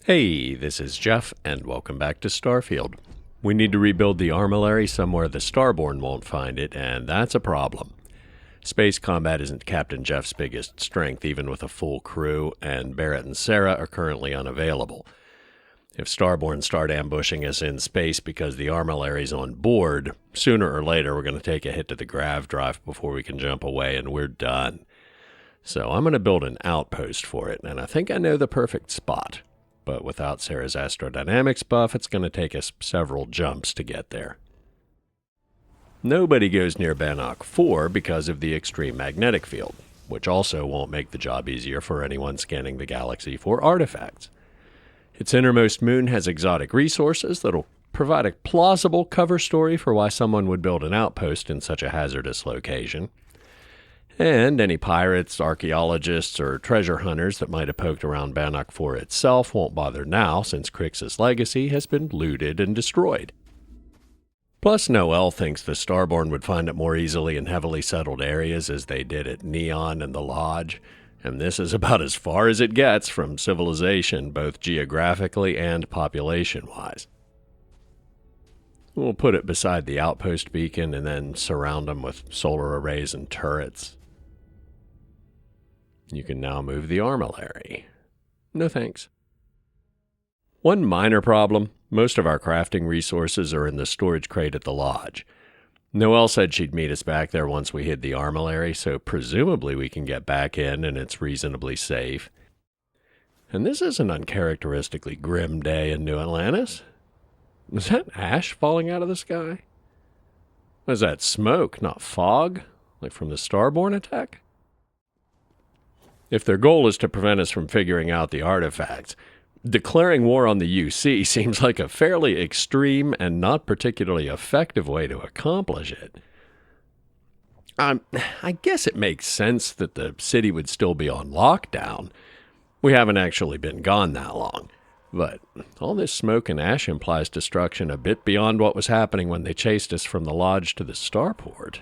Hey, this is Jeff, and welcome back to Starfield. We need to rebuild the Armillary somewhere the Starborn won't find it, and that's a problem. Space combat isn't Captain Jeff's biggest strength, even with a full crew, and Barrett and Sarah are currently unavailable. If Starborn start ambushing us in space because the Armillary's on board, sooner or later we're going to take a hit to the grav drive before we can jump away, and we're done. So I'm going to build an outpost for it, and I think I know the perfect spot. But without Sarah's astrodynamics buff, it's going to take us several jumps to get there. Nobody goes near Bannoc IV because of the extreme magnetic field, which also won't make the job easier for anyone scanning the galaxy for artifacts. Its innermost moon has exotic resources that'll provide a plausible cover story for why someone would build an outpost in such a hazardous location. And any pirates, archaeologists, or treasure hunters that might have poked around Bannoc IV itself won't bother now, since Crix's legacy has been looted and destroyed. Plus, Noel thinks the Starborn would find it more easily in heavily settled areas as they did at Neon and the Lodge, and this is about as far as it gets from civilization, both geographically and population-wise. We'll put it beside the outpost beacon and then surround them with solar arrays and turrets. You can now move the Armillary. No thanks. One minor problem: most of our crafting resources are in the storage crate at the Lodge. Noel said she'd meet us back there once we hid the Armillary, so presumably we can get back in and it's reasonably safe. And this is an uncharacteristically grim day in New Atlantis. Is that ash falling out of the sky? Is that smoke, not fog, like from the Starborn attack? If their goal is to prevent us from figuring out the artifacts, declaring war on the UC seems like a fairly extreme and not particularly effective way to accomplish it. I guess it makes sense that the city would still be on lockdown. We haven't actually been gone that long. But all this smoke and ash implies destruction a bit beyond what was happening when they chased us from the Lodge to the starport.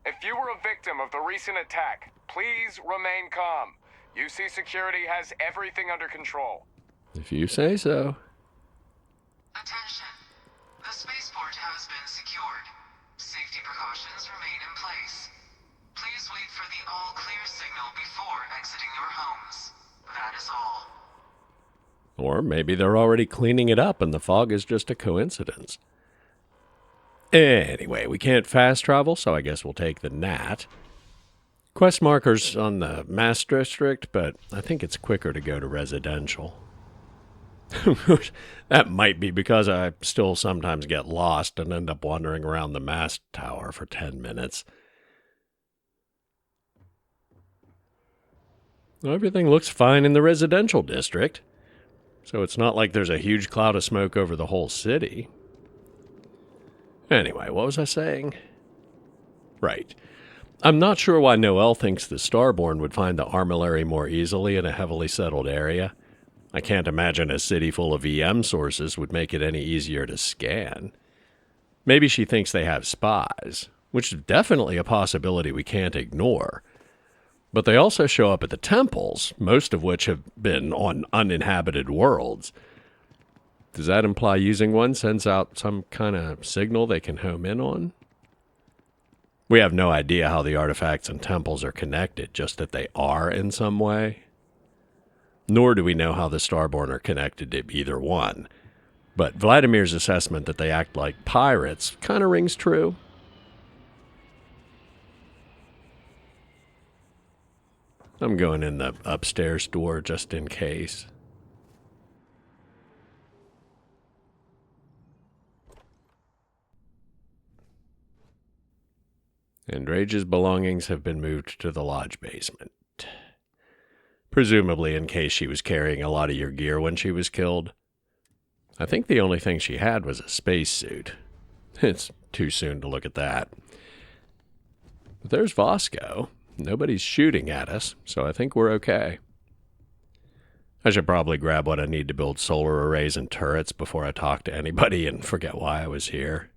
If you were a victim of the recent attack, please remain calm. UC security has everything under control. If you say so. Attention. The spaceport has been secured. Safety precautions remain in place. Please wait for the all-clear signal before exiting your homes. That is all. Or maybe they're already cleaning it up and the fog is just a coincidence. Anyway, we can't fast travel, so I guess we'll take the Nat. Quest markers on the Mass District, but I think it's quicker to go to residential. That might be because I still sometimes get lost and end up wandering around the mast tower for 10 minutes. Everything looks fine in the residential district, so it's not like there's a huge cloud of smoke over the whole city. Anyway, what was I saying? Right. I'm not sure why Noel thinks the Starborn would find the Armillary more easily in a heavily settled area. I can't imagine a city full of EM sources would make it any easier to scan. Maybe she thinks they have spies, which is definitely a possibility we can't ignore. But they also show up at the temples, most of which have been on uninhabited worlds. Does that imply using one sends out some kind of signal they can home in on? We have no idea how the artifacts and temples are connected, just that they are in some way. Nor do we know how the Starborn are connected to either one. But Vladimir's assessment that they act like pirates kind of rings true. I'm going in the upstairs door just in case. Andreja's belongings have been moved to the Lodge basement. Presumably in case she was carrying a lot of your gear when she was killed. I think the only thing she had was a spacesuit. It's too soon to look at that. But there's Vasco. Nobody's shooting at us, so I think we're okay. I should probably grab what I need to build solar arrays and turrets before I talk to anybody and forget why I was here.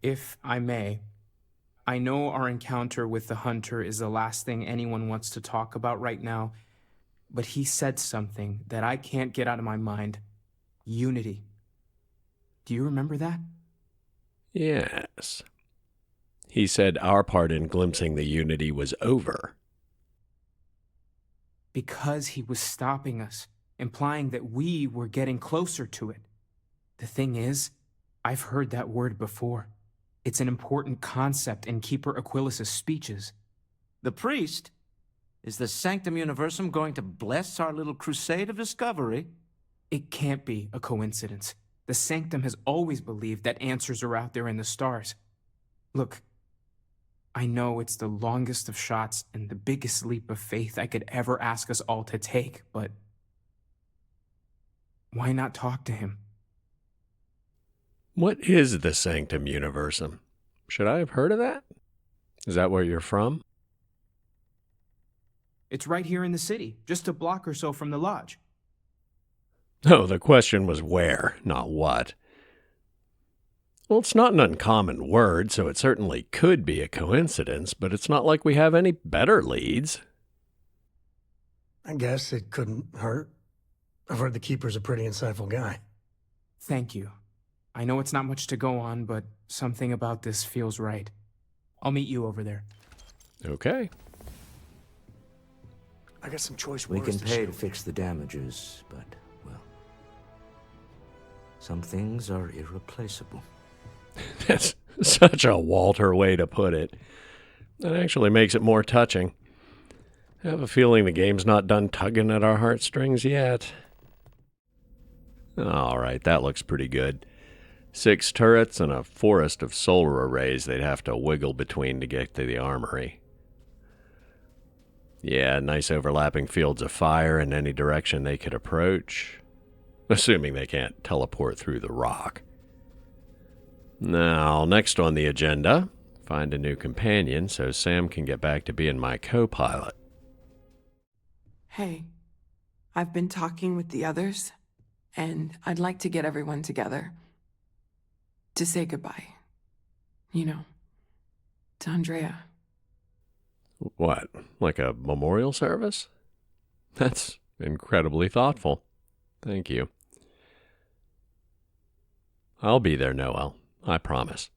If I may, I know our encounter with the Hunter is the last thing anyone wants to talk about right now, but he said something that I can't get out of my mind. Unity. Do you remember that? Yes. He said our part in glimpsing the unity was over. Because he was stopping us, implying that we were getting closer to it. The thing is, I've heard that word before. It's an important concept in Keeper Aquilus' speeches. The priest? Is the Sanctum Universum going to bless our little crusade of discovery? It can't be a coincidence. The Sanctum has always believed that answers are out there in the stars. Look, I know it's the longest of shots and the biggest leap of faith I could ever ask us all to take, but why not talk to him? What is the Sanctum Universum? Should I have heard of that? Is that where you're from? It's right here in the city, just a block or so from the lodge. Oh, the question was where, not what. Well, it's not an uncommon word, so it certainly could be a coincidence, but it's not like we have any better leads. I guess it couldn't hurt. I've heard the Keeper's a pretty insightful guy. Thank you. I know it's not much to go on, but something about this feels right. I'll meet you over there. Okay. I got some choice We words can to pay share to with fix the damages, but, well, some things are irreplaceable. That's such a Walter way to put it. That actually makes it more touching. I have a feeling the game's not done tugging at our heartstrings yet. All right, that looks pretty good. 6 turrets and a forest of solar arrays they'd have to wiggle between to get to the armory. Yeah, nice overlapping fields of fire in any direction they could approach. Assuming they can't teleport through the rock. Now, next on the agenda, find a new companion so Sam can get back to being my co-pilot. Hey, I've been talking with the others, and I'd like to get everyone together to say goodbye. You know, to Andreja. What, like a memorial service? That's incredibly thoughtful. Thank you. I'll be there, Noel. I promise.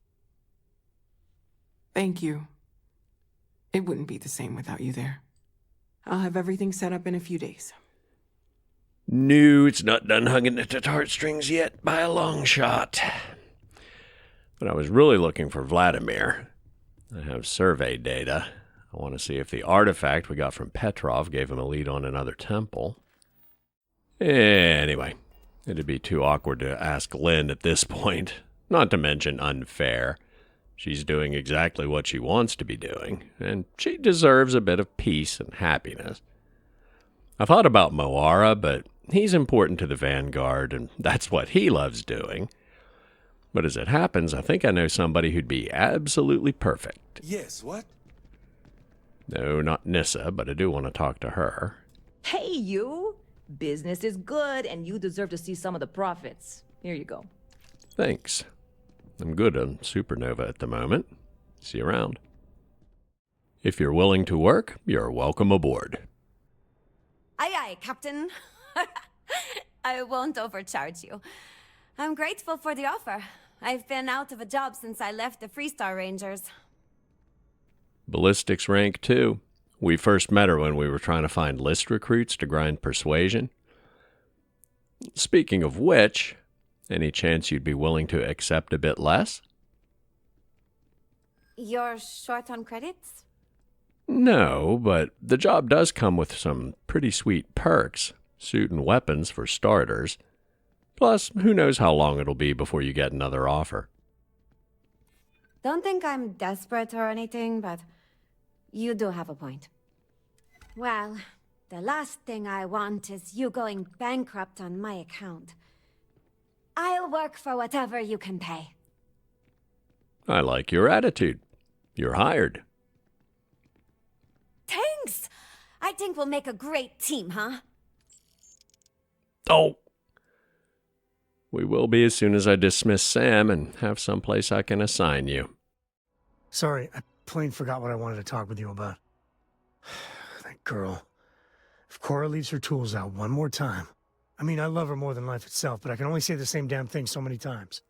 Thank you. It wouldn't be the same without you there. I'll have everything set up in a few days. No, it's not done hugging at the heartstrings yet by a long shot. But I was really looking for Vladimir. I have survey data. I want to see if the artifact we got from Petrov gave him a lead on another temple. Anyway, it'd be too awkward to ask Lynn at this point. Not to mention unfair. She's doing exactly what she wants to be doing, and she deserves a bit of peace and happiness. I thought about Moara, but he's important to the Vanguard, and that's what he loves doing. But as it happens, I think I know somebody who'd be absolutely perfect. Yes, what? No, not Nyssa, but I do want to talk to her. Hey, you! Business is good, and you deserve to see some of the profits. Here you go. Thanks. I'm good on Supernova at the moment. See you around. If you're willing to work, you're welcome aboard. Aye, aye, Captain. I won't overcharge you. I'm grateful for the offer. I've been out of a job since I left the Freestar Rangers. Ballistics rank 2. We first met her when we were trying to find list recruits to grind persuasion. Speaking of which, any chance you'd be willing to accept a bit less? You're short on credits? No, but the job does come with some pretty sweet perks. Suit and weapons for starters. Plus, who knows how long it'll be before you get another offer. Don't think I'm desperate or anything, but you do have a point. Well, the last thing I want is you going bankrupt on my account. I'll work for whatever you can pay. I like your attitude. You're hired. Thanks! I think we'll make a great team, huh? Oh! We will be as soon as I dismiss Sam and have someplace I can assign you. Sorry, I plain forgot what I wanted to talk with you about. That girl. If Cora leaves her tools out one more time... I mean, I love her more than life itself, but I can only say the same damn thing so many times.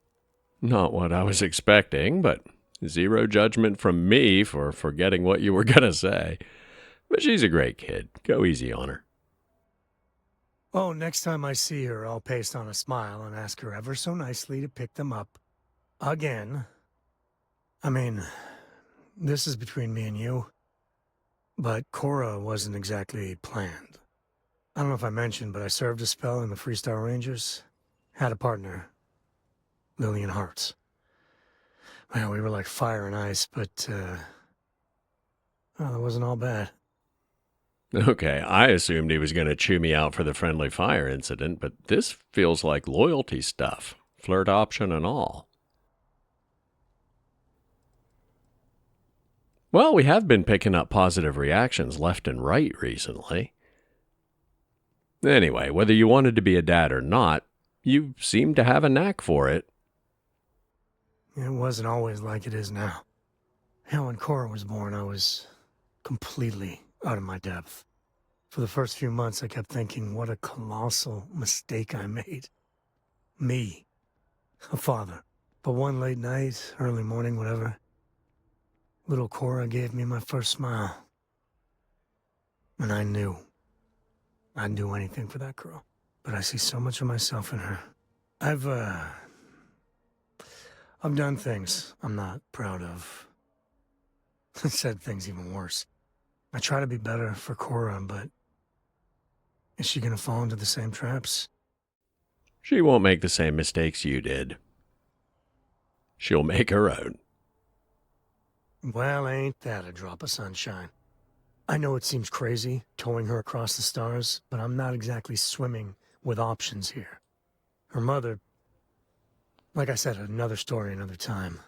Not what I was expecting, but zero judgment from me for forgetting what you were gonna say. But she's a great kid. Go easy on her. Oh, next time I see her, I'll paste on a smile and ask her ever so nicely to pick them up. Again. I mean, this is between me and you. But Cora wasn't exactly planned. I don't know if I mentioned, but I served a spell in the Freestar Rangers. Had a partner. Lillian Hartz. Well, we were like fire and ice, but, well, it wasn't all bad. Okay, I assumed he was going to chew me out for the friendly fire incident, but this feels like loyalty stuff. Flirt option and all. Well, we have been picking up positive reactions left and right recently. Anyway, whether you wanted to be a dad or not, you seem to have a knack for it. It wasn't always like it is now. Hell, when Cora was born, I was completely out of my depth. For the first few months, I kept thinking, what a colossal mistake I made. Me. A father. But one late night, early morning, whatever, little Cora gave me my first smile. And I knew. I'd do anything for that girl. But I see so much of myself in her. I've done things I'm not proud of. Said things even worse. I try to be better for Cora, but is she gonna fall into the same traps? She won't make the same mistakes you did. She'll make her own. Well, ain't that a drop of sunshine? I know it seems crazy, towing her across the stars, but I'm not exactly swimming with options here. Her mother... Like I said, another story, another time.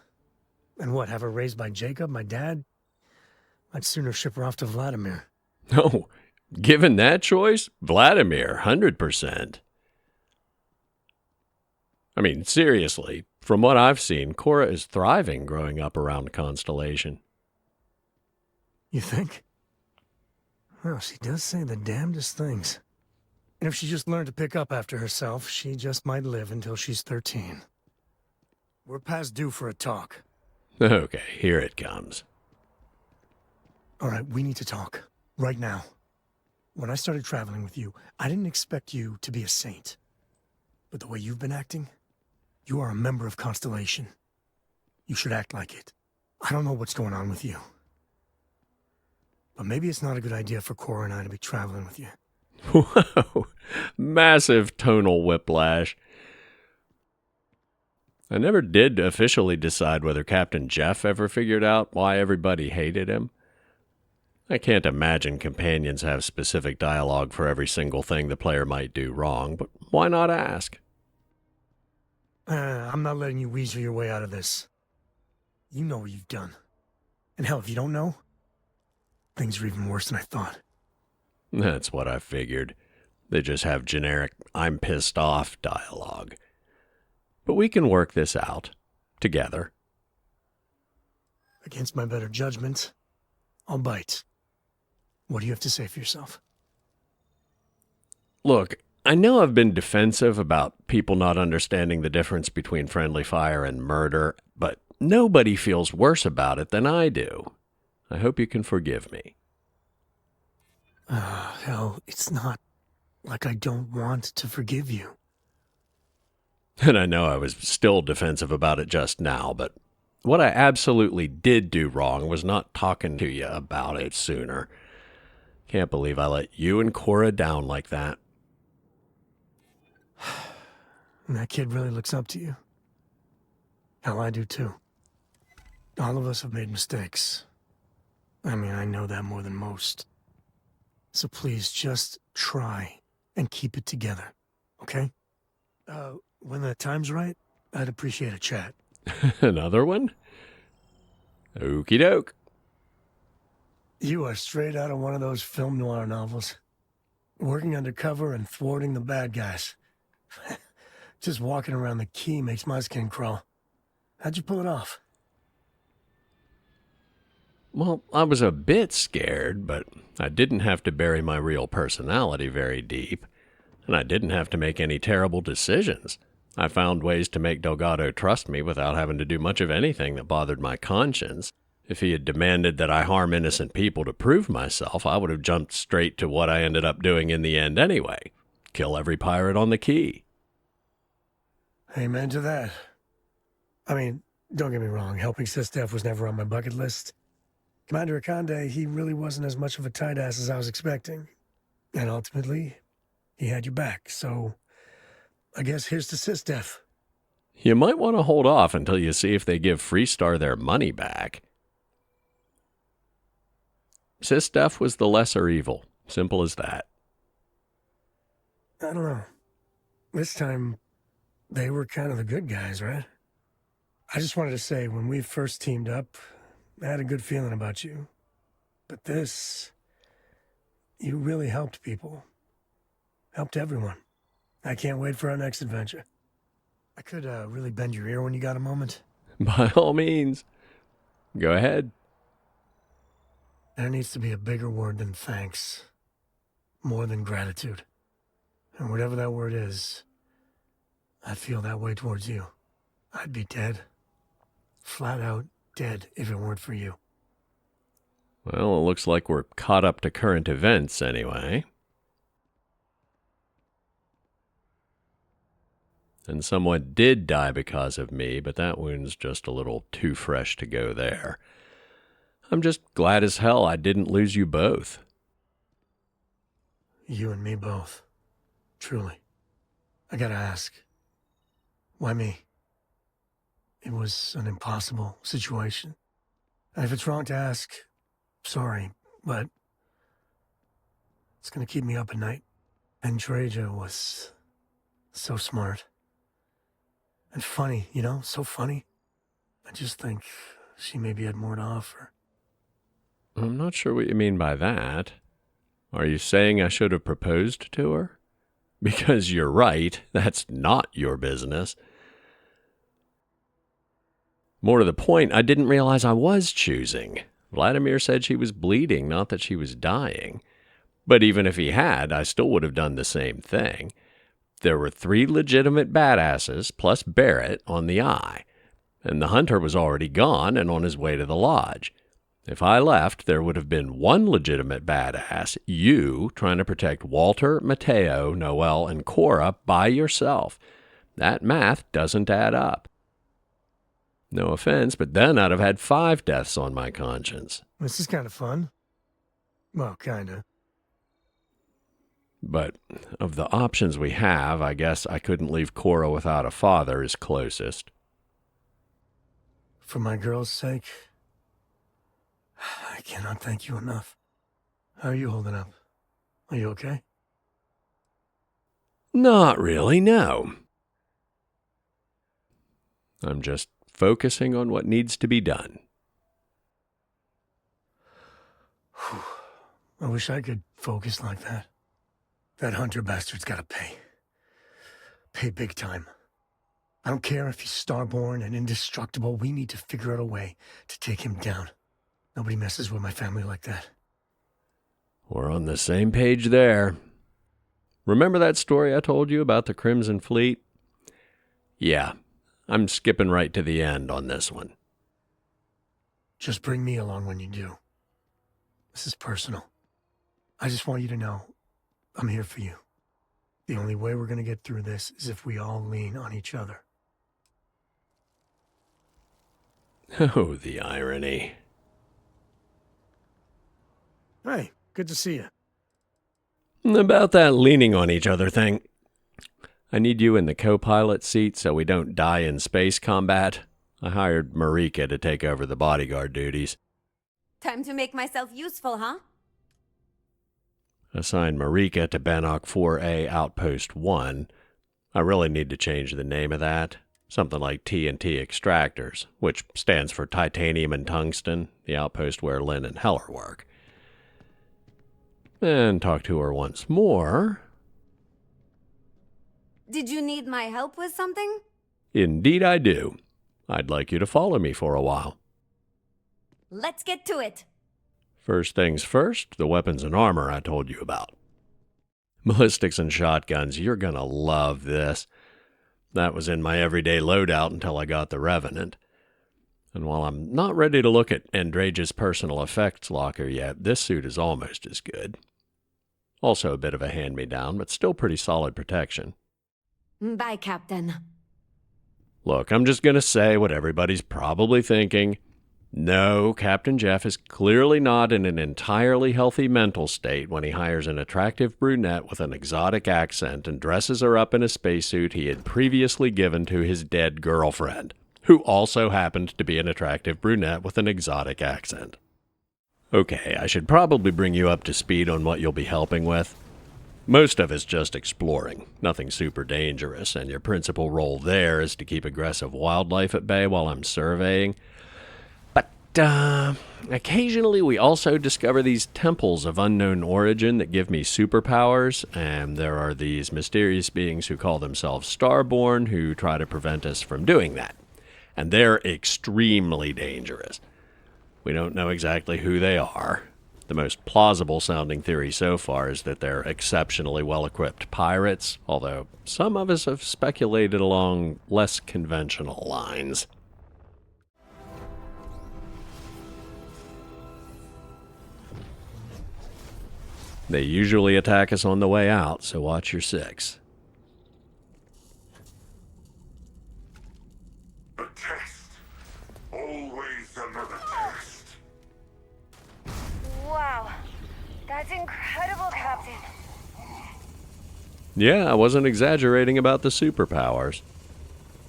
And what, have her raised by Jacob, my dad? I'd sooner ship her off to Vladimir. No, given that choice, Vladimir, 100%. I mean, seriously, from what I've seen, Cora is thriving growing up around Constellation. You think? Well, she does say the damnedest things. And if she just learned to pick up after herself, she just might live until she's 13. We're past due for a talk. Okay, here it comes. All right, we need to talk. Right now. When I started traveling with you, I didn't expect you to be a saint. But the way you've been acting, you are a member of Constellation. You should act like it. I don't know what's going on with you. But maybe it's not a good idea for Cora and I to be traveling with you. Whoa, massive tonal whiplash. I never did officially decide whether Captain Jeff ever figured out why everybody hated him. I can't imagine companions have specific dialogue for every single thing the player might do wrong, but why not ask? I'm not letting you weasel your way out of this. You know what you've done. And hell, if you don't know, things are even worse than I thought. That's what I figured. They just have generic, I'm pissed off dialogue. But we can work this out. Together. Against my better judgment, I'll bite. What do you have to say for yourself? Look, I know I've been defensive about people not understanding the difference between friendly fire and murder, but nobody feels worse about it than I do. I hope you can forgive me. Hell, it's not like I don't want to forgive you. And I know I was still defensive about it just now, but what I absolutely did do wrong was not talking to you about it sooner. Can't believe I let you and Cora down like that. And that kid really looks up to you. Hell, I do too. All of us have made mistakes. I mean, I know that more than most. So please, just try and keep it together, okay? When the time's right, I'd appreciate a chat. Another one? Okie doke. You are straight out of one of those film noir novels. Working undercover and thwarting the bad guys. Just walking around the key makes my skin crawl. How'd you pull it off? Well, I was a bit scared, but I didn't have to bury my real personality very deep, and I didn't have to make any terrible decisions. I found ways to make Delgado trust me without having to do much of anything that bothered my conscience. If he had demanded that I harm innocent people to prove myself, I would have jumped straight to what I ended up doing in the end anyway. Kill every pirate on the quay. Amen to that. I mean, don't get me wrong, helping Sistef was never on my bucket list. Commander Akande, he really wasn't as much of a tight ass as I was expecting. And ultimately, he had your back, so I guess here's to Sistef. You might want to hold off until you see if they give Freestar their money back. Sistef was the lesser evil. Simple as that. I don't know. This time, they were kind of the good guys, right? I just wanted to say, when we first teamed up, I had a good feeling about you. But this, you really helped people. Helped everyone. I can't wait for our next adventure. I could really bend your ear when you got a moment. By all means. Go ahead. There needs to be a bigger word than thanks. More than gratitude. And whatever that word is, I feel that way towards you. I'd be dead. Flat out dead if it weren't for you. Well, it looks like we're caught up to current events anyway. And someone did die because of me, but that wound's just a little too fresh to go there. I'm just glad as hell I didn't lose you both. You and me both. Truly. I gotta ask. Why me? It was an impossible situation. And if it's wrong to ask, sorry, but it's gonna keep me up at night. Andreja was so smart. And funny, you know, so funny. I just think she maybe had more to offer. I'm not sure what you mean by that. Are you saying I should have proposed to her? Because you're right, that's not your business. More to the point, I didn't realize I was choosing. Vladimir said she was bleeding, not that she was dying. But even if he had, I still would have done the same thing. There were 3 legitimate badasses, plus Barrett, on the eye. And the hunter was already gone and on his way to the lodge. If I left, there would have been 1 legitimate badass, you, trying to protect Walter, Matteo, Noel, and Cora by yourself. That math doesn't add up. No offense, but then I'd have had 5 deaths on my conscience. This is kind of fun. Well, kinda. But of the options we have, I guess I couldn't leave Cora without a father is closest. For my girl's sake, I cannot thank you enough. How are you holding up? Are you okay? Not really, no. I'm just focusing on what needs to be done. I wish I could focus like that. That hunter bastard's gotta pay. Pay big time. I don't care if he's starborn and indestructible. We need to figure out a way to take him down. Nobody messes with my family like that. We're on the same page there. Remember that story I told you about the Crimson Fleet? Yeah, I'm skipping right to the end on this one. Just bring me along when you do. This is personal. I just want you to know I'm here for you. The only way we're gonna get through this is if we all lean on each other. Oh, the irony. Hey, good to see you. About that leaning on each other thing. I need you in the co-pilot seat so we don't die in space combat. I hired Marika to take over the bodyguard duties. Time to make myself useful, huh? Assigned Marika to Bannoc IV-A Outpost 1. I really need to change the name of that. Something like TNT Extractors, which stands for Titanium and Tungsten, the outpost where Lynn and Heller work. And talk to her once more. Did you need my help with something? Indeed I do. I'd like you to follow me for a while. Let's get to it. First things first, the weapons and armor I told you about. Ballistics and shotguns, you're gonna love this. That was in my everyday loadout until I got the Revenant. And while I'm not ready to look at Andreja's personal effects locker yet, this suit is almost as good. Also a bit of a hand-me-down, but still pretty solid protection. Bye, Captain. Look, I'm just gonna say what everybody's probably thinking. No, Captain Jeff is clearly not in an entirely healthy mental state when he hires an attractive brunette with an exotic accent and dresses her up in a spacesuit he had previously given to his dead girlfriend, who also happened to be an attractive brunette with an exotic accent. Okay, I should probably bring you up to speed on what you'll be helping with. Most of it's just exploring, nothing super dangerous, and your principal role there is to keep aggressive wildlife at bay while I'm surveying. Occasionally we also discover these temples of unknown origin that give me superpowers, and there are these mysterious beings who call themselves Starborn who try to prevent us from doing that. And they're extremely dangerous. We don't know exactly who they are. The most plausible sounding theory so far is that they're exceptionally well-equipped pirates, although some of us have speculated along less conventional lines. They usually attack us on the way out, so watch your six. A test. Always another test. Wow. That's incredible, Captain. Yeah, I wasn't exaggerating about the superpowers.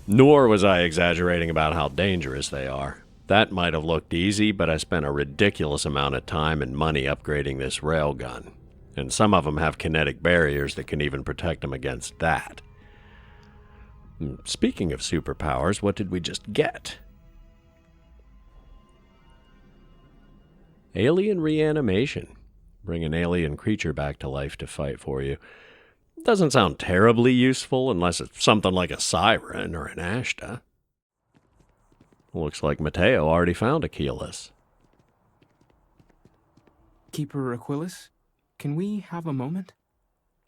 Nor was I exaggerating about how dangerous they are. That might have looked easy, but I spent a ridiculous amount of time and money upgrading this railgun. And some of them have kinetic barriers that can even protect them against that. Speaking of superpowers, what did we just get? Alien reanimation. Bring an alien creature back to life to fight for you. Doesn't sound terribly useful unless it's something like a siren or an Ashta. Looks like Matteo already found Aquilus. Keeper Aquilus, can we have a moment?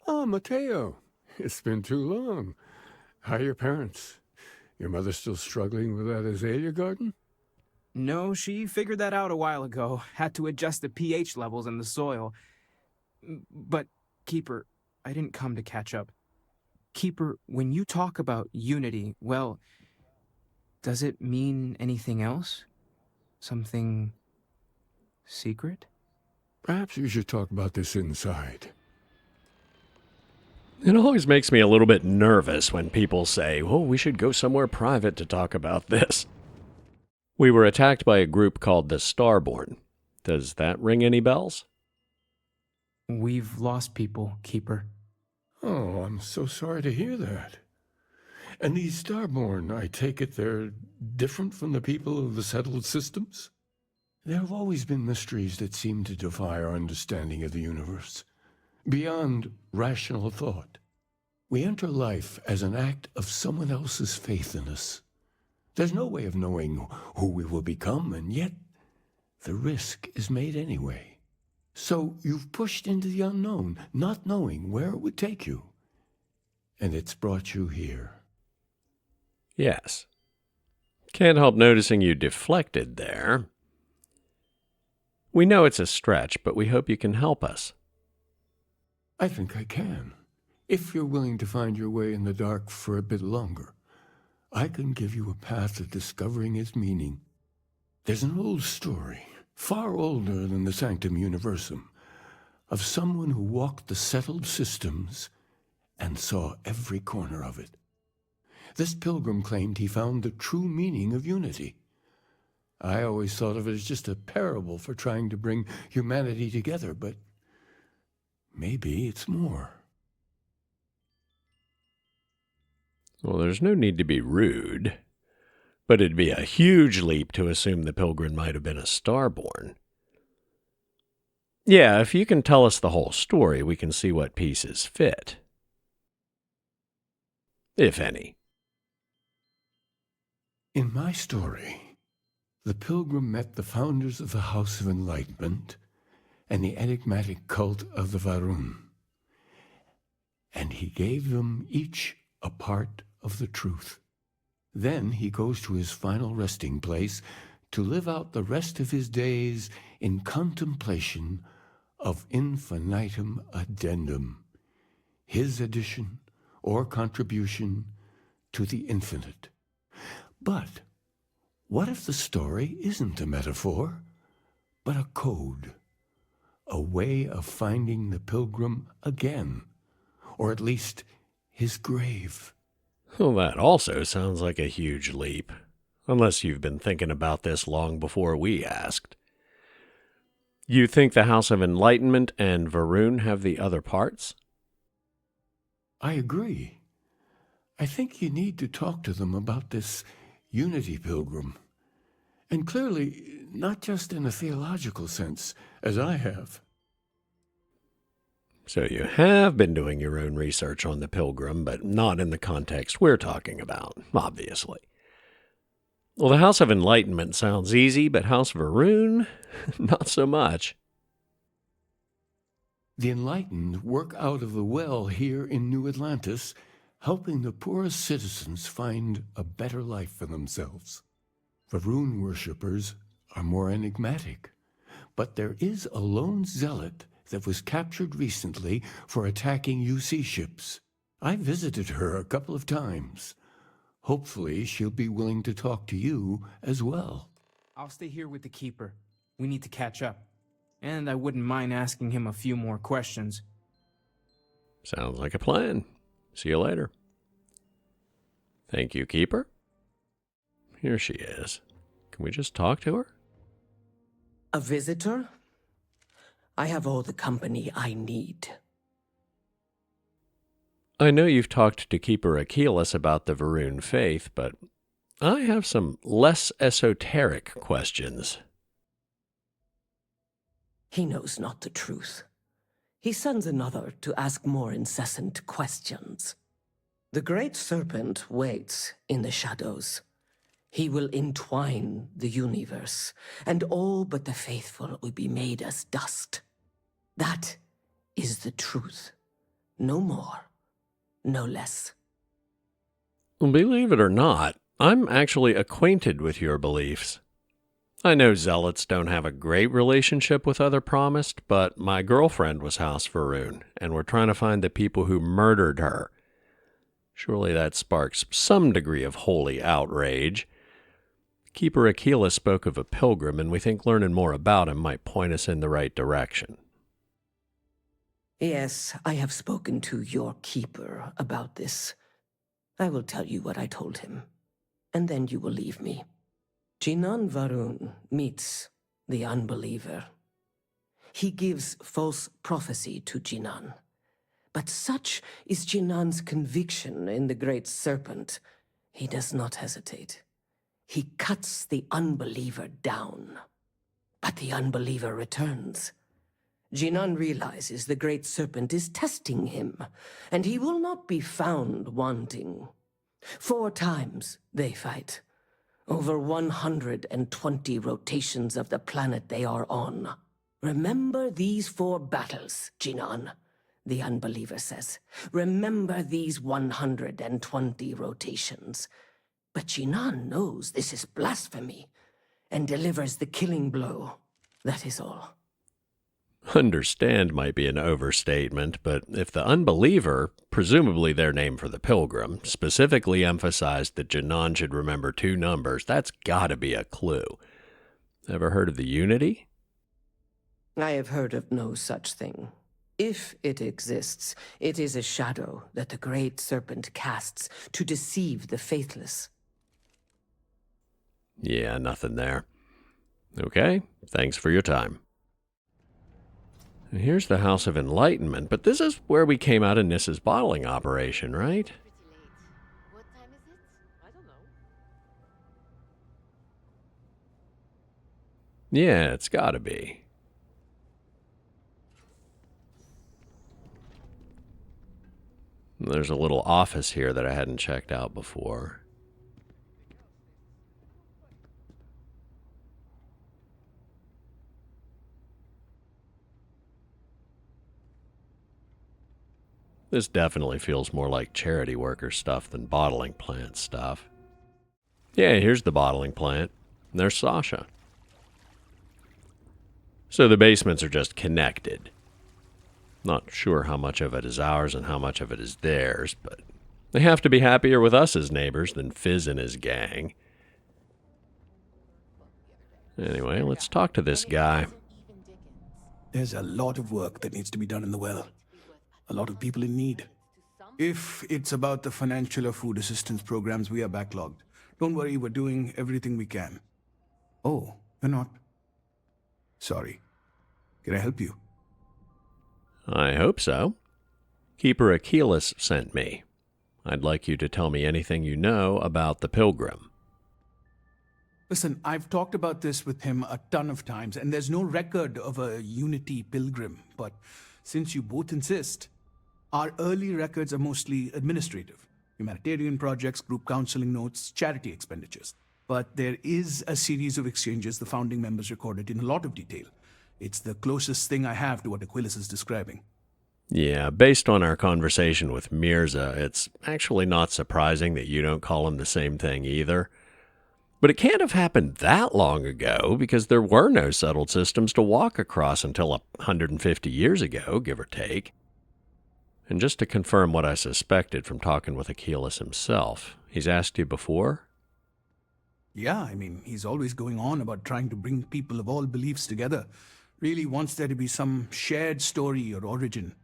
Ah, Matteo. It's been too long. How are your parents? Your mother still struggling with that azalea garden? No, she figured that out a while ago. Had to adjust the pH levels in the soil. But, Keeper, I didn't come to catch up. Keeper, when you talk about unity, well, does it mean anything else? Something secret? Perhaps we should talk about this inside. It always makes me a little bit nervous when people say, "Oh, we should go somewhere private to talk about this." We were attacked by a group called the Starborn. Does that ring any bells? We've lost people, Keeper. Oh, I'm so sorry to hear that. And these Starborn, I take it they're different from the people of the settled systems? There have always been mysteries that seem to defy our understanding of the universe, beyond rational thought. We enter life as an act of someone else's faith in us. There's no way of knowing who we will become, and yet the risk is made anyway. So you've pushed into the unknown, not knowing where it would take you. And it's brought you here. Yes. Can't help noticing you deflected there. We know it's a stretch, but we hope you can help us. I think I can. If you're willing to find your way in the dark for a bit longer, I can give you a path to discovering its meaning. There's an old story, far older than the Sanctum Universum, of someone who walked the settled systems and saw every corner of it. This pilgrim claimed he found the true meaning of unity. I always thought of it as just a parable for trying to bring humanity together, but maybe it's more. Well, there's no need to be rude, but it'd be a huge leap to assume the pilgrim might have been a Starborn. Yeah, if you can tell us the whole story, we can see what pieces fit. If any. In my story, the Pilgrim met the founders of the House of Enlightenment and the enigmatic cult of the Varun, and he gave them each a part of the truth. Then he goes to his final resting place to live out the rest of his days in contemplation of infinitum addendum, his addition or contribution to the infinite. But what if the story isn't a metaphor, but a code, a way of finding the Pilgrim again, or at least his grave? Well, that also sounds like a huge leap, unless you've been thinking about this long before we asked. You think the House of Enlightenment and Varun have the other parts? I agree. I think you need to talk to them about this unity, Pilgrim. And clearly, not just in a theological sense, as I have. So you have been doing your own research on the Pilgrim, but not in the context we're talking about, obviously. Well, the House of Enlightenment sounds easy, but House Varun, not so much. The Enlightened work out of the well here in New Atlantis, helping the poorest citizens find a better life for themselves. Varun worshippers are more enigmatic, but there is a lone zealot that was captured recently for attacking UC ships. I visited her a couple of times. Hopefully she'll be willing to talk to you as well. I'll stay here with the Keeper. We need to catch up. And I wouldn't mind asking him a few more questions. Sounds like a plan. See you later. Thank you, Keeper. Here she is. Can we just talk to her? A visitor? I have all the company I need. I know you've talked to Keeper Aquilus about the Varun faith, but I have some less esoteric questions. He knows not the truth. He sends another to ask more incessant questions. The Great Serpent waits in the shadows. He will entwine the universe, and all but the faithful will be made as dust. That is the truth. No more, no less. Believe it or not, I'm actually acquainted with your beliefs. I know zealots don't have a great relationship with other promised, but my girlfriend was House Varun, and we're trying to find the people who murdered her. Surely that sparks some degree of holy outrage. Keeper Aquilus spoke of a pilgrim, and we think learning more about him might point us in the right direction. Yes, I have spoken to your keeper about this. I will tell you what I told him, and then you will leave me. Jinan Varun meets the unbeliever. He gives false prophecy to Jinan. But such is Jinan's conviction in the Great Serpent, he does not hesitate. He cuts the unbeliever down. But the unbeliever returns. Jinan realizes the Great Serpent is testing him, and he will not be found wanting. 4 times they fight. Over 120 rotations of the planet they are on. Remember these 4 battles, Jinan, the unbeliever says. Remember these 120 rotations. But Jinan knows this is blasphemy, and delivers the killing blow. That is all. Understand might be an overstatement, but if the unbeliever, presumably their name for the pilgrim, specifically emphasized that Jinan should remember 2 numbers, that's gotta be a clue. Ever heard of the Unity? I have heard of no such thing. If it exists, it is a shadow that the Great Serpent casts to deceive the faithless. Yeah, nothing there. Okay, thanks for your time. Here's the House of Enlightenment, but this is where we came out of Nyssa's bottling operation, right? What time is it? I don't know. Yeah, it's gotta be. There's a little office here that I hadn't checked out before. This definitely feels more like charity worker stuff than bottling plant stuff. Yeah, here's the bottling plant. There's Sasha. So the basements are just connected. Not sure how much of it is ours and how much of it is theirs, but they have to be happier with us as neighbors than Fizz and his gang. Anyway, let's talk to this guy. There's a lot of work that needs to be done in the well. A lot of people in need. If it's about the financial or food assistance programs, we are backlogged. Don't worry, we're doing everything we can. Oh, you're not? Sorry. Can I help you? I hope so. Keeper Aquilus sent me. I'd like you to tell me anything you know about the Pilgrim. Listen, I've talked about this with him a ton of times, and there's no record of a Unity Pilgrim. But since you both insist, our early records are mostly administrative. Humanitarian projects, group counseling notes, charity expenditures. But there is a series of exchanges the founding members recorded in a lot of detail. It's the closest thing I have to what Aquilus is describing. Yeah, based on our conversation with Mir'za, it's actually not surprising that you don't call him the same thing either. But it can't have happened that long ago, because there were no settled systems to walk across until 150 years ago, give or take. And just to confirm what I suspected from talking with Aquilus himself, he's asked you before? Yeah, I mean, he's always going on about trying to bring people of all beliefs together. Really wants there to be some shared story or origin.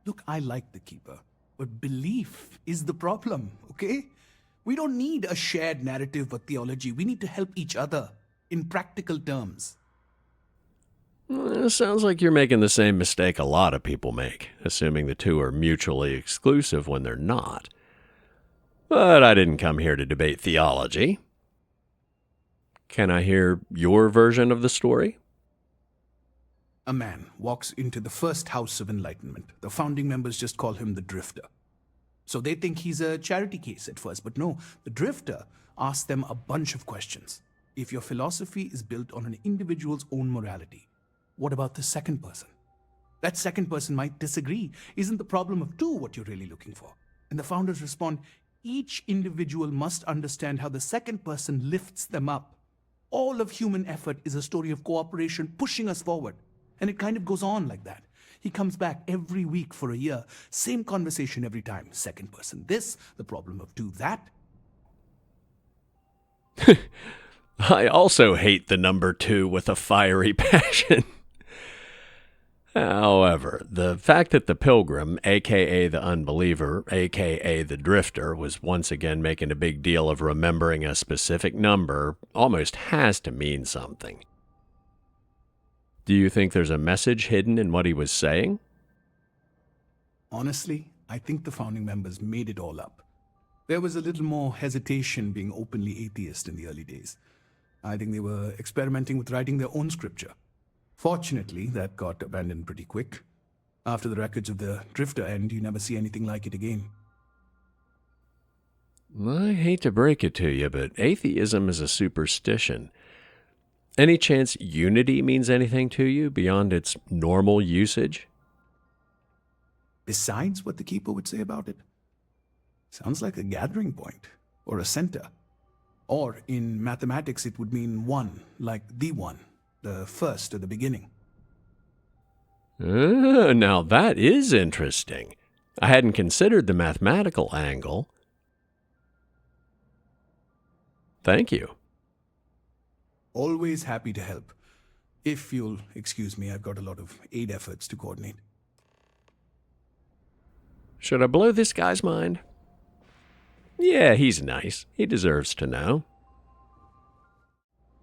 Look, I like the Keeper, but belief is the problem, okay? We don't need a shared narrative or theology. We need to help each other in practical terms. Sounds like you're making the same mistake a lot of people make, assuming the two are mutually exclusive when they're not. But I didn't come here to debate theology. Can I hear your version of the story? A man walks into the first house of Enlightenment. The founding members just call him the Drifter. So they think he's a charity case at first, but no, the Drifter asks them a bunch of questions. If your philosophy is built on an individual's own morality, what about the second person? That second person might disagree. Isn't the problem of two what you're really looking for? And the founders respond, each individual must understand how the second person lifts them up. All of human effort is a story of cooperation pushing us forward. And it kind of goes on like that. He comes back every week for a year. Same conversation every time. Second person this, the problem of two that. I also hate the number 2 with a fiery passion. However, the fact that the Pilgrim, a.k.a. the Unbeliever, a.k.a. the Drifter, was once again making a big deal of remembering a specific number almost has to mean something. Do you think there's a message hidden in what he was saying? Honestly, I think the founding members made it all up. There was a little more hesitation being openly atheist in the early days. I think they were experimenting with writing their own scripture. Fortunately, that got abandoned pretty quick. After the records of the Drifter end, you never see anything like it again. I hate to break it to you, but atheism is a superstition. Any chance unity means anything to you beyond its normal usage? Besides what the Keeper would say about it? Sounds like a gathering point, or a center. Or, in mathematics, it would mean one, like the one, the first or the beginning. Now that is interesting. I hadn't considered the mathematical angle. Thank you. Always happy to help. If you'll excuse me, I've got a lot of aid efforts to coordinate. Should I blow this guy's mind? Yeah, he's nice. He deserves to know.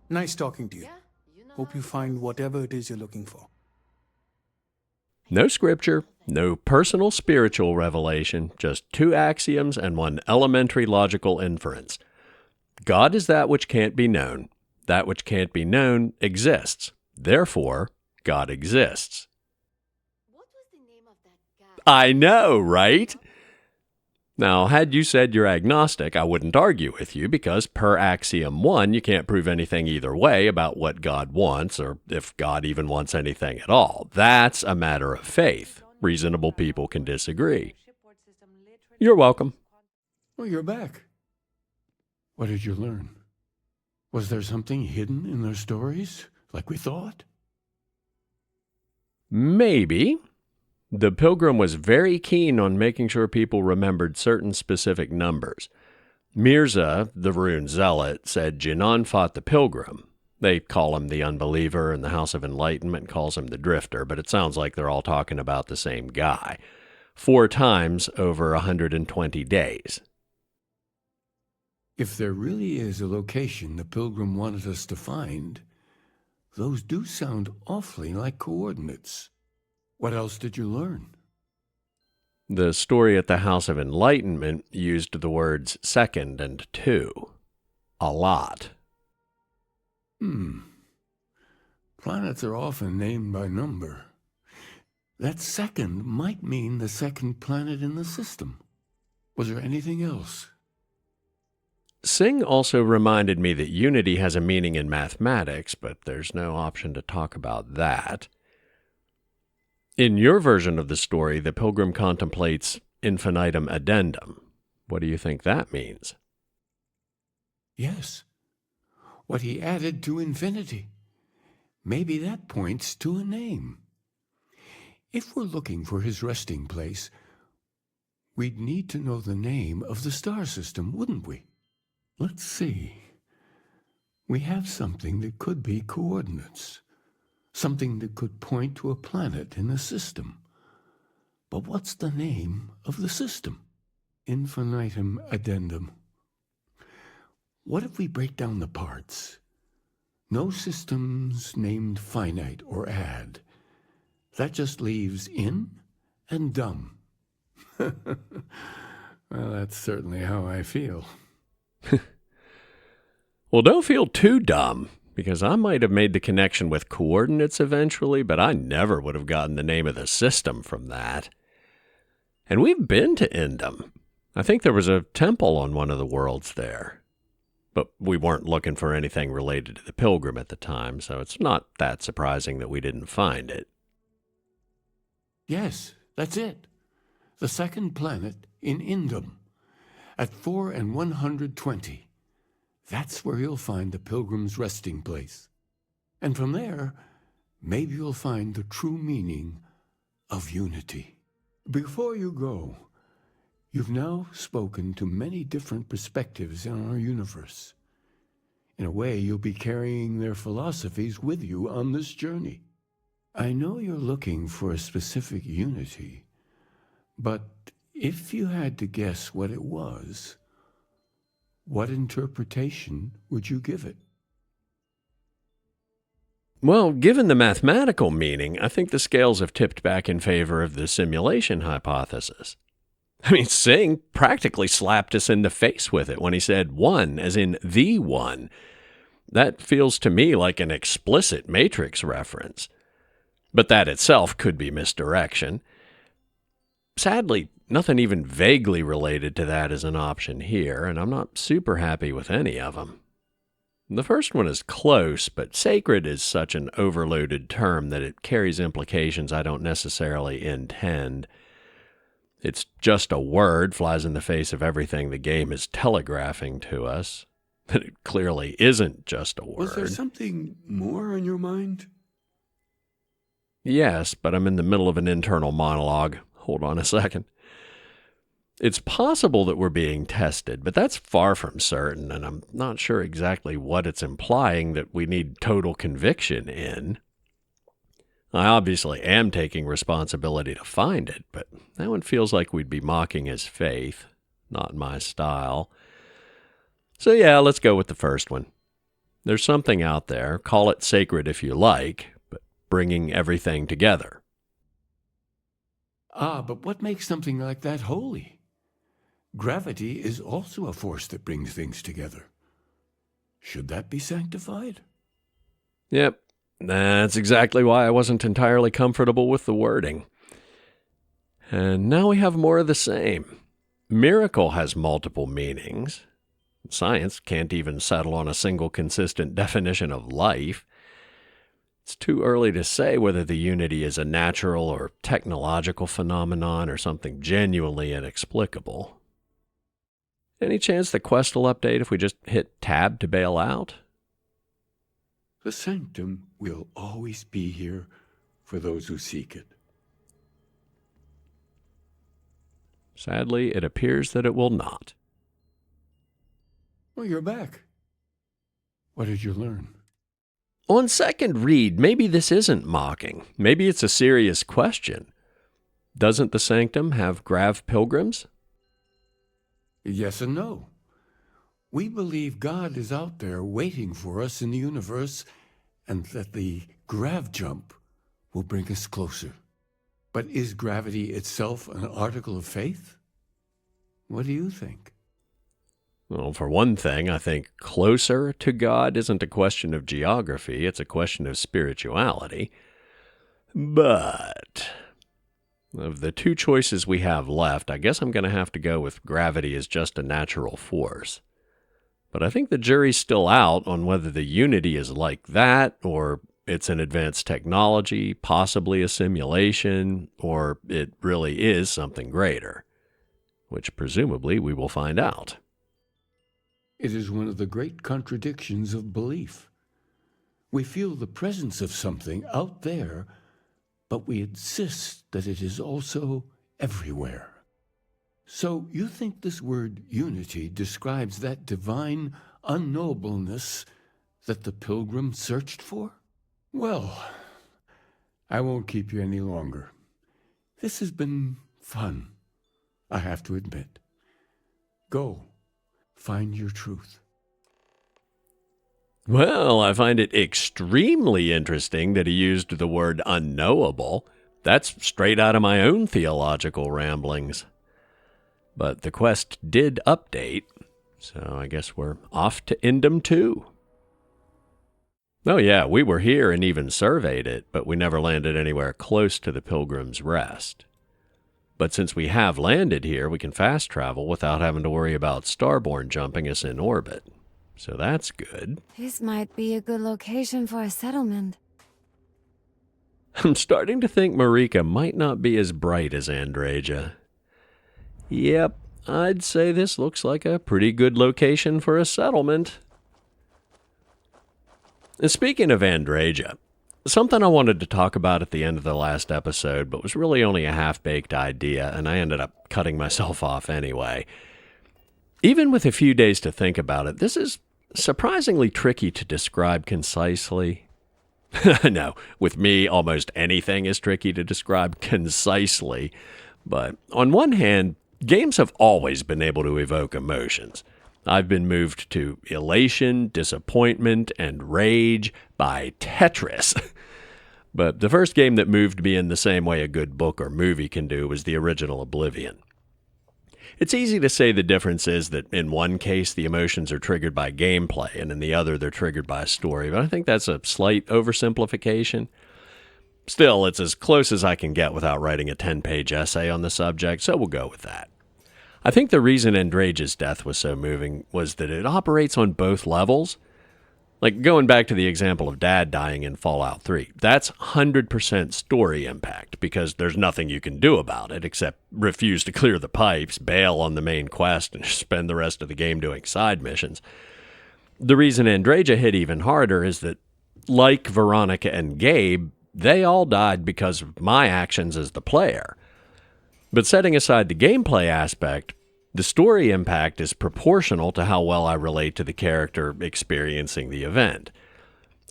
Nice talking to you. Hope you find whatever it is you're looking for. No scripture, no personal spiritual revelation, just 2 axioms and 1 elementary logical inference. God is that which can't be known. That which can't be known exists. Therefore, God exists. What was the name of that guy? I know, right? Now, had you said you're agnostic, I wouldn't argue with you, because per axiom 1, you can't prove anything either way about what God wants, or if God even wants anything at all. That's a matter of faith. Reasonable people can disagree. You're welcome. Oh, you're back. What did you learn? Was there something hidden in their stories, like we thought? Maybe. The Pilgrim was very keen on making sure people remembered certain specific numbers. Mir'za, the Rune Zealot, said Jinan fought the Pilgrim. They call him the Unbeliever, and the House of Enlightenment calls him the Drifter, but it sounds like they're all talking about the same guy. 4 times over 120 days. If there really is a location the Pilgrim wanted us to find, those do sound awfully like coordinates. What else did you learn? The story at the House of Enlightenment used the words second and two. A lot. Planets are often named by number. That second might mean the second planet in the system. Was there anything else? Singh also reminded me that unity has a meaning in mathematics, but there's no option to talk about that. In your version of the story, the Pilgrim contemplates infinitum addendum. What do you think that means? Yes. What he added to infinity. Maybe that points to a name. If we're looking for his resting place, we'd need to know the name of the star system, wouldn't we? Let's see. We have something that could be coordinates. Something that could point to a planet in the system. But what's the name of the system? Infinitum addendum. What if we break down the parts? No systems named finite or add. That just leaves in and dumb. Well, that's certainly how I feel. Well, don't feel too dumb, because I might have made the connection with coordinates eventually, but I never would have gotten the name of the system from that. And we've been to Indum. I think there was a temple on one of the worlds there. But we weren't looking for anything related to the Pilgrim at the time, so it's not that surprising that we didn't find it. Yes, that's it. The second planet in Indum, at 4 and 120. That's where you'll find the Pilgrim's resting place. And from there, maybe you'll find the true meaning of unity. Before you go, you've now spoken to many different perspectives in our universe. In a way, you'll be carrying their philosophies with you on this journey. I know you're looking for a specific unity, but if you had to guess what it was, what interpretation would you give it? Well, given the mathematical meaning, I think the scales have tipped back in favor of the simulation hypothesis. I mean, Singh practically slapped us in the face with it when he said one, as in the one. That feels to me like an explicit Matrix reference. But that itself could be misdirection. Sadly, nothing even vaguely related to that is an option here, and I'm not super happy with any of them. The first one is close, but sacred is such an overloaded term that it carries implications I don't necessarily intend. It's just a word, flies in the face of everything the game is telegraphing to us. But it clearly isn't just a word. Was there something more on your mind? Yes, but I'm in the middle of an internal monologue. Hold on a second. It's possible that we're being tested, but that's far from certain, and I'm not sure exactly what it's implying that we need total conviction in. I obviously am taking responsibility to find it, but that one feels like we'd be mocking his faith. Not my style. So yeah, let's go with the first one. There's something out there, call it sacred if you like, but bringing everything together. But what makes something like that holy? Gravity is also a force that brings things together. Should that be sanctified? Yep, that's exactly why I wasn't entirely comfortable with the wording. And now we have more of the same. Miracle has multiple meanings. Science can't even settle on a single consistent definition of life. It's too early to say whether the Unity is a natural or technological phenomenon or something genuinely inexplicable. Any chance the quest will update if we just hit tab to bail out? The Sanctum will always be here for those who seek it. Sadly, it appears that it will not. Well, you're back. What did you learn? On second read, maybe this isn't mocking. Maybe it's a serious question. Doesn't the Sanctum have grav pilgrims? Yes and no. We believe God is out there waiting for us in the universe, and that the grav jump will bring us closer. But is gravity itself an article of faith? What do you think? Well, for one thing, I think closer to God isn't a question of geography, it's a question of spirituality. But of the two choices we have left, I guess I'm going to have to go with gravity as just a natural force. But I think the jury's still out on whether the Unity is like that, or it's an advanced technology, possibly a simulation, or it really is something greater, which presumably we will find out. It is one of the great contradictions of belief. We feel the presence of something out there, but we insist that it is also everywhere. So you think this word unity describes that divine unknowableness that the Pilgrim searched for? Well, I won't keep you any longer. This has been fun, I have to admit. Go. Find your truth. Well, I find it extremely interesting that he used the word unknowable. That's straight out of my own theological ramblings. But the quest did update, so I guess we're off to Indum II. Oh yeah, we were here and even surveyed it, but we never landed anywhere close to the Pilgrim's Rest. But since we have landed here, we can fast travel without having to worry about Starborn jumping us in orbit. So that's good. This might be a good location for a settlement. I'm starting to think Marika might not be as bright as Andreja. Yep, I'd say this looks like a pretty good location for a settlement. And speaking of Andreja, something I wanted to talk about at the end of the last episode, but was really only a half-baked idea, and I ended up cutting myself off anyway. Even with a few days to think about it, this is surprisingly tricky to describe concisely. No, with me, almost anything is tricky to describe concisely. But on one hand, games have always been able to evoke emotions. I've been moved to elation, disappointment, and rage by Tetris. But the first game that moved me in the same way a good book or movie can do was the original Oblivion. It's easy to say the difference is that in one case the emotions are triggered by gameplay and in the other they're triggered by a story, but I think that's a slight oversimplification. Still, it's as close as I can get without writing a 10-page essay on the subject, so we'll go with that. I think the reason Andreja's death was so moving was that it operates on both levels. Like, going back to the example of Dad dying in Fallout 3, that's 100% story impact, because there's nothing you can do about it except refuse to clear the pipes, bail on the main quest, and spend the rest of the game doing side missions. The reason Andreja hit even harder is that, like Veronica and Gabe, they all died because of my actions as the player. But setting aside the gameplay aspect, the story impact is proportional to how well I relate to the character experiencing the event.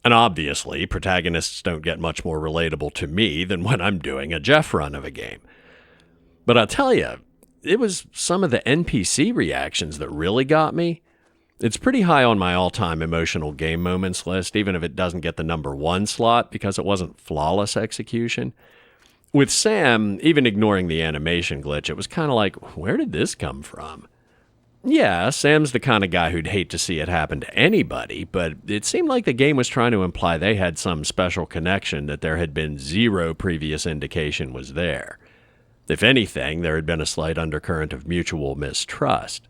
And obviously, protagonists don't get much more relatable to me than when I'm doing a Jeff run of a game. But I'll tell you, it was some of the NPC reactions that really got me. It's pretty high on my all-time emotional game moments list, even if it doesn't get the number 1 slot, because it wasn't flawless execution. With Sam, even ignoring the animation glitch, it was kind of like, where did this come from? Yeah, Sam's the kind of guy who'd hate to see it happen to anybody, but it seemed like the game was trying to imply they had some special connection that there had been zero previous indication was there. If anything, there had been a slight undercurrent of mutual mistrust.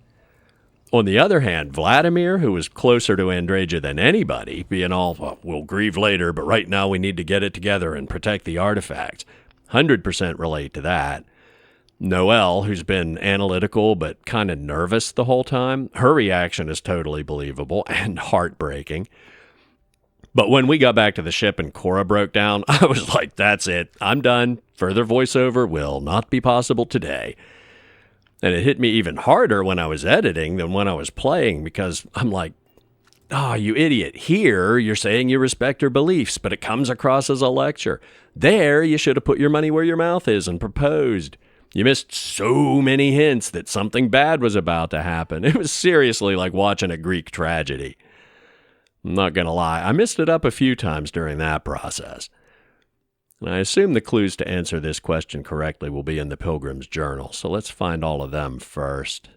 On the other hand, Vladimir, who was closer to Andreja than anybody, being all, well, we'll grieve later, but right now we need to get it together and protect the artifacts, 100% relate to that. Noel, who's been analytical but kind of nervous the whole time, her reaction is totally believable and heartbreaking. But when we got back to the ship and Cora broke down, I was like, that's it. I'm done. Further voiceover will not be possible today. And it hit me even harder when I was editing than when I was playing, because I'm like, oh, you idiot. Here, you're saying you respect her beliefs, but it comes across as a lecture. There, you should have put your money where your mouth is and proposed. You missed so many hints that something bad was about to happen. It was seriously like watching a Greek tragedy. I'm not going to lie, I messed it up a few times during that process. And I assume the clues to answer this question correctly will be in the Pilgrim's journal, so let's find all of them first.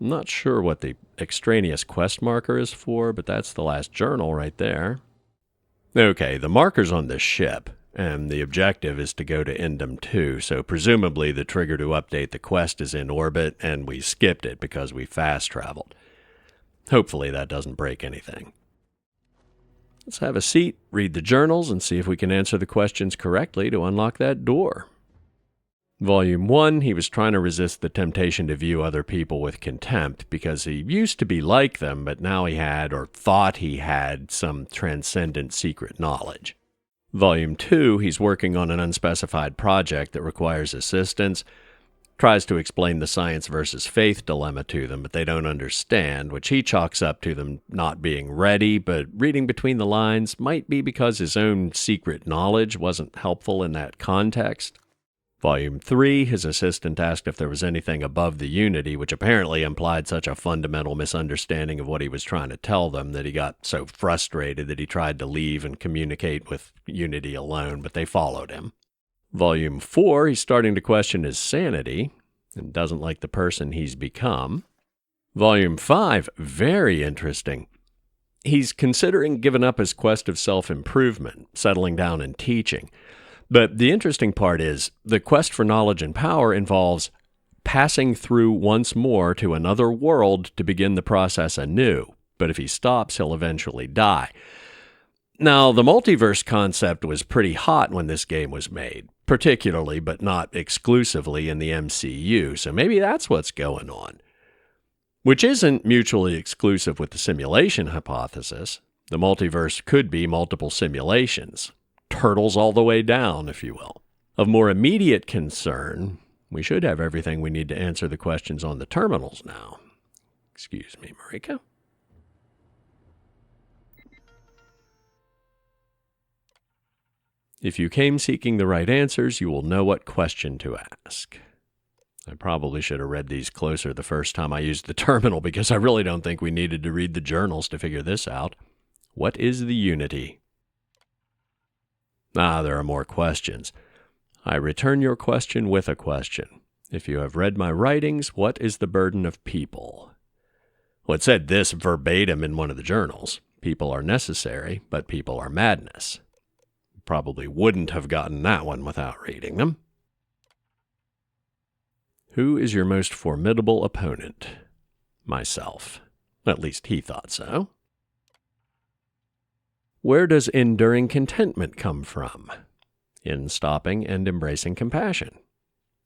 I'm not sure what the extraneous quest marker is for, but that's the last journal right there. Okay, the marker's on the ship, and the objective is to go to Indum II, so presumably the trigger to update the quest is in orbit, and we skipped it because we fast-traveled. Hopefully that doesn't break anything. Let's have a seat, read the journals, and see if we can answer the questions correctly to unlock that door. Volume 1, he was trying to resist the temptation to view other people with contempt because he used to be like them, but now he had, or thought he had, some transcendent secret knowledge. Volume 2, he's working on an unspecified project that requires assistance, tries to explain the science versus faith dilemma to them, but they don't understand, which he chalks up to them not being ready, but reading between the lines might be because his own secret knowledge wasn't helpful in that context. Volume 3, his assistant asked if there was anything above the Unity, which apparently implied such a fundamental misunderstanding of what he was trying to tell them that he got so frustrated that he tried to leave and communicate with Unity alone, but they followed him. Volume 4, he's starting to question his sanity and doesn't like the person he's become. Volume 5, very interesting. He's considering giving up his quest of self-improvement, settling down and teaching. But the interesting part is, the quest for knowledge and power involves passing through once more to another world to begin the process anew. But if he stops, he'll eventually die. Now, the multiverse concept was pretty hot when this game was made, particularly but not exclusively in the MCU, so maybe that's what's going on. Which isn't mutually exclusive with the simulation hypothesis. The multiverse could be multiple simulations. Turtles all the way down, if you will. Of more immediate concern, we should have everything we need to answer the questions on the terminals now. Excuse me, Marika. If you came seeking the right answers, you will know what question to ask. I probably should have read these closer the first time I used the terminal, because I really don't think we needed to read the journals to figure this out. What is the Unity? There are more questions. I return your question with a question. If you have read my writings, what is the burden of people? Well, it said this verbatim in one of the journals. People are necessary, but people are madness. Probably wouldn't have gotten that one without reading them. Who is your most formidable opponent? Myself. At least he thought so. Where does enduring contentment come from? In stopping and embracing compassion.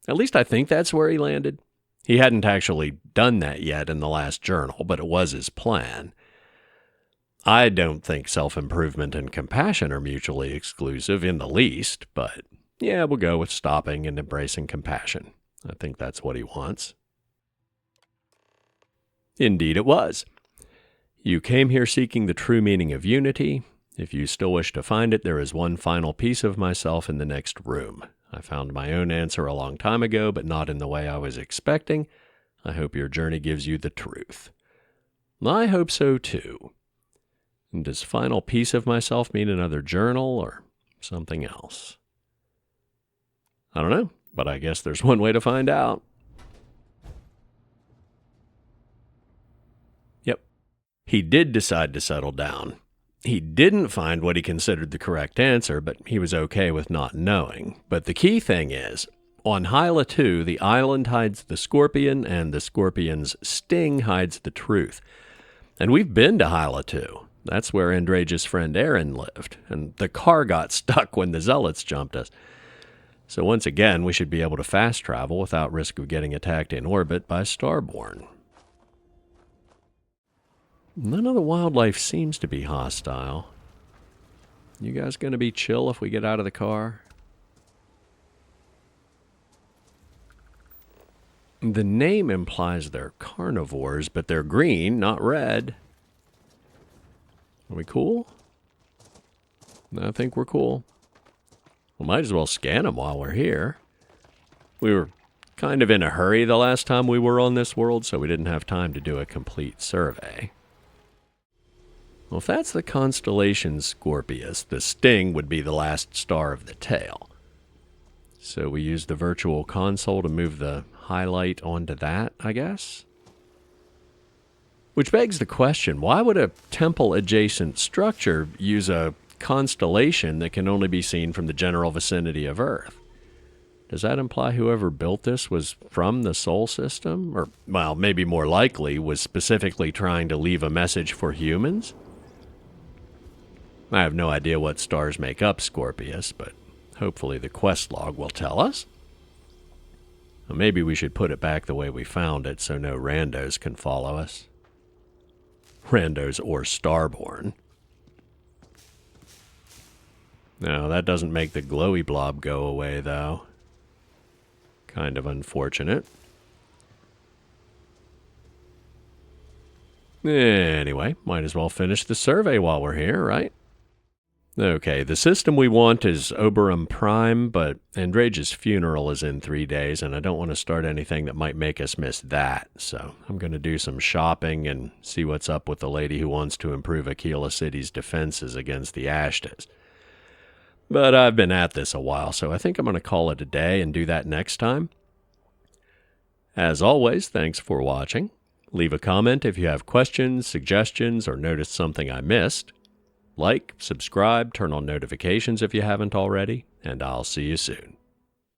At least I think that's where he landed. He hadn't actually done that yet in the last journal, but it was his plan. I don't think self-improvement and compassion are mutually exclusive in the least, but yeah, we'll go with stopping and embracing compassion. I think that's what he wants. Indeed it was. You came here seeking the true meaning of unity. If you still wish to find it, there is one final piece of myself in the next room. I found my own answer a long time ago, but not in the way I was expecting. I hope your journey gives you the truth. I hope so too. And does final piece of myself mean another journal or something else? I don't know, but I guess there's one way to find out. Yep. He did decide to settle down. He didn't find what he considered the correct answer, but he was okay with not knowing. But the key thing is, On Hyla II, the island hides the scorpion, and the scorpion's sting hides the truth. And we've been to Hyla II. That's where Andreja's friend Aaron lived, and the car got stuck when the zealots jumped us. So once again, we should be able to fast travel without risk of getting attacked in orbit by Starborn. None of the wildlife seems to be hostile. You guys gonna be chill if we get out of the car? The name implies they're carnivores, but they're green, not red. Are we cool? I think we're cool. We might as well scan them while we're here. We were kind of in a hurry the last time we were on this world, so we didn't have time to do a complete survey. Well, if that's the constellation Scorpius, the Sting would be the last star of the tail. So we use the virtual console to move the highlight onto that, I guess? Which begs the question, why would a temple-adjacent structure use a constellation that can only be seen from the general vicinity of Earth? Does that imply whoever built this was from the Sol system? Or, well, maybe more likely, was specifically trying to leave a message for humans? I have no idea what stars make up Scorpius, but hopefully the quest log will tell us. Well, maybe we should put it back the way we found it so no randos can follow us. Randos or Starborn. No, that doesn't make the glowy blob go away, though. Kind of unfortunate. Anyway, might as well finish the survey while we're here, right? Okay, the system we want is Oberon Prime, but Andreja's funeral is in 3 days, and I don't want to start anything that might make us miss that, so I'm going to do some shopping and see what's up with the lady who wants to improve Aquila City's defenses against the Ashtas. But I've been at this a while, so I think I'm going to call it a day and do that next time. As always, thanks for watching. Leave a comment if you have questions, suggestions, or noticed something I missed. Like, subscribe, turn on notifications if you haven't already, and I'll see you soon.